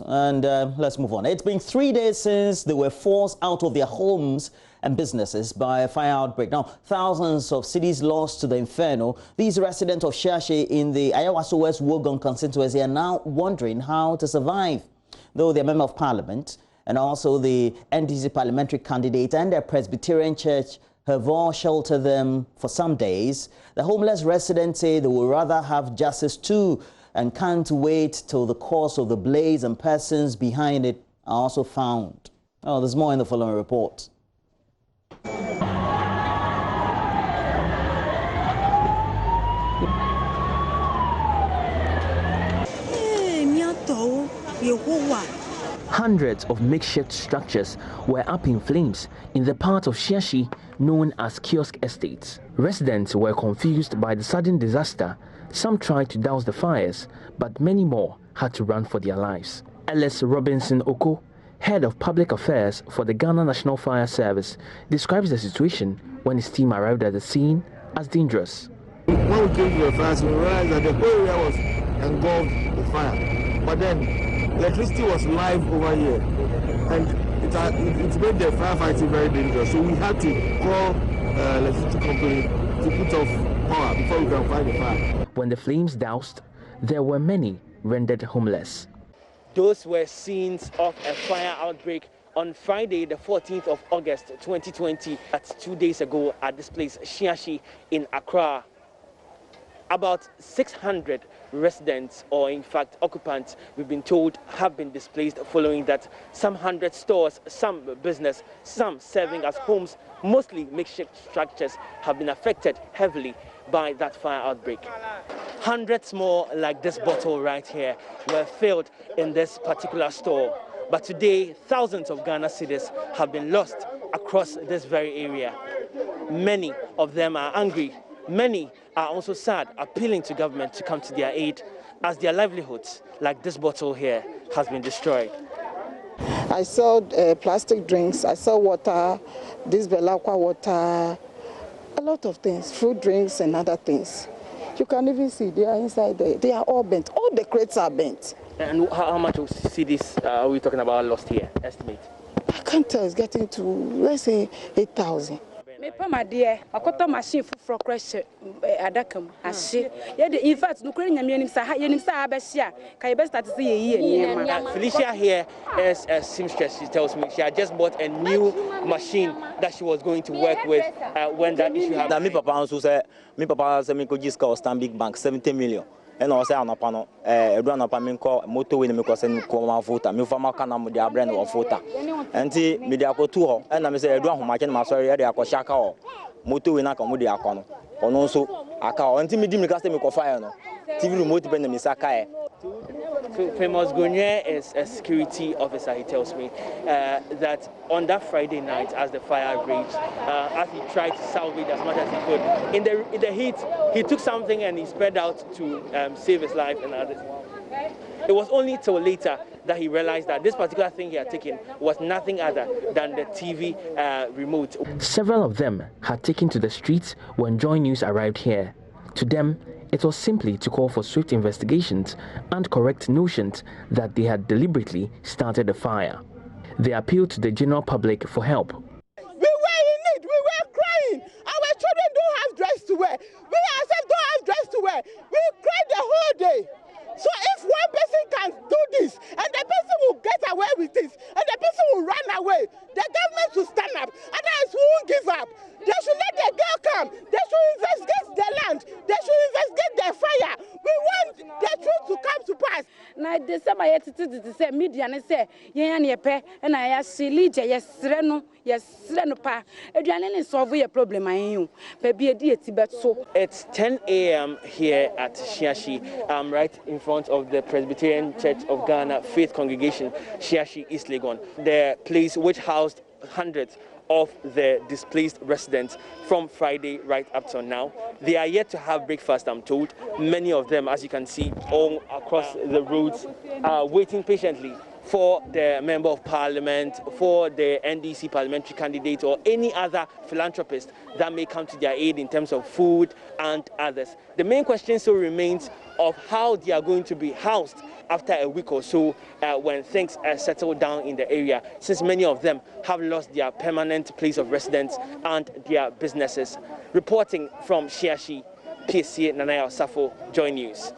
And let's move on. It's been 3 days since they were forced out of their homes and businesses by a fire outbreak. Now, thousands of cities lost to the inferno. These residents of Shiashie in the Ayawaso West Wogon constituency are now wondering how to survive. Though their member of parliament and also the NDC parliamentary candidate and their Presbyterian church have all sheltered them for some days, the homeless residents say they would rather have justice too and can't wait till the cause of the blaze and persons behind it are also found. Oh, there's more in the following report. Hundreds of makeshift structures were up in flames in the part of Shiashie known as Kiosk Estates. Residents were confused by the sudden disaster. Some tried to douse the fires, but many more had to run for their lives. Ellis Robinson Oko, head of public affairs for the Ghana National Fire Service, describes the situation when his team arrived at the scene as dangerous. When we came to the fire, we realized that the whole area was engulfed with fire. But then electricity was live over here, and it made the firefighting very dangerous. So we had to call electricity company to put off power before we can fight the fire. When the flames doused, there were many rendered homeless. Those were scenes of a fire outbreak on Friday, the 14th of August, 2020. That's 2 days ago at this place, Shiashie in Accra. About 600 residents, or in fact occupants, we've been told, have been displaced following that. Some 100 stores, some business, some serving as homes, mostly makeshift structures, have been affected heavily by that fire outbreak. Hundreds more like this bottle right here were filled in this particular store. But today, thousands of Ghana cedis have been lost across this very area. Many of them are angry. Many are also sad, appealing to government to come to their aid as their livelihoods, like this bottle here, has been destroyed. I saw plastic drinks, I saw water, this Belakwa water, a lot of things, fruit drinks and other things. You can even see they are inside there. They are all bent. All the crates are bent. And how much of CDs are we talking about lost here, estimate? I can't tell. It's getting to, let's say, 8,000. Me pa my dear, akota machine for crash adakam ahye ye in fact no kwere nyame yenim sa abesia kai best start say ye Felicia here is a seamstress. She tells me she had just bought a new machine that she was going to work with when that issue happened. Now, me papa say me go just call Stanbic Bank 70 million. And I say anapa no run up me call motorway me ko send ko ma voter me fama kana mo dia brand of voter enti me dia ko tu ho and na me say edu ahoma chen ma sorry ya dia ko shaka ho motorway na ka mo dia ko no ono so aka ho enti me di me ka say me ko fire no TV remote be na me saka e. Famous Gonye is a security officer. He tells me that on that Friday night, as the fire raged, as he tried to salvage as much as he could, in the heat, he took something and he spread out to save his life and others. It was only till later that he realized that this particular thing he had taken was nothing other than the TV remote. Several of them had taken to the streets when JoyNews arrived here. To them, it was simply to call for swift investigations and correct notions that they had deliberately started the fire. They appealed to the general public for help. We were in need, we were crying. Our children don't have dress to wear. We ourselves don't have dress to wear. We cried the whole day. So if one person can do this, and the person will get away with this, and the person will run away, the government will stand up. Otherwise, we won't give up. They should let the girl come. They should investigate the land. They should investigate the fire. We want the truth to come to pass. Na December to say media and say yen yepe and I see lije yesreno pa eduane ne solve your problem ayen baby edi etibet so. It's 10 a.m. here at Shiashie. I'm right in front of the Presbyterian Church of Ghana Faith Congregation, Shiashie, East Legon, the place which housed hundreds of the displaced residents from Friday right up till now. They are yet to have breakfast, I'm told. Many of them, as you can see, all across the roads, are waiting patiently for the Member of Parliament, for the NDC parliamentary candidate, or any other philanthropist that may come to their aid in terms of food and others. The main question still remains of how they are going to be housed after a week or so when things settle down in the area, since many of them have lost their permanent place of residence and their businesses. Reporting from Shiashie, PSC Nanaya Osafo, JoyNews.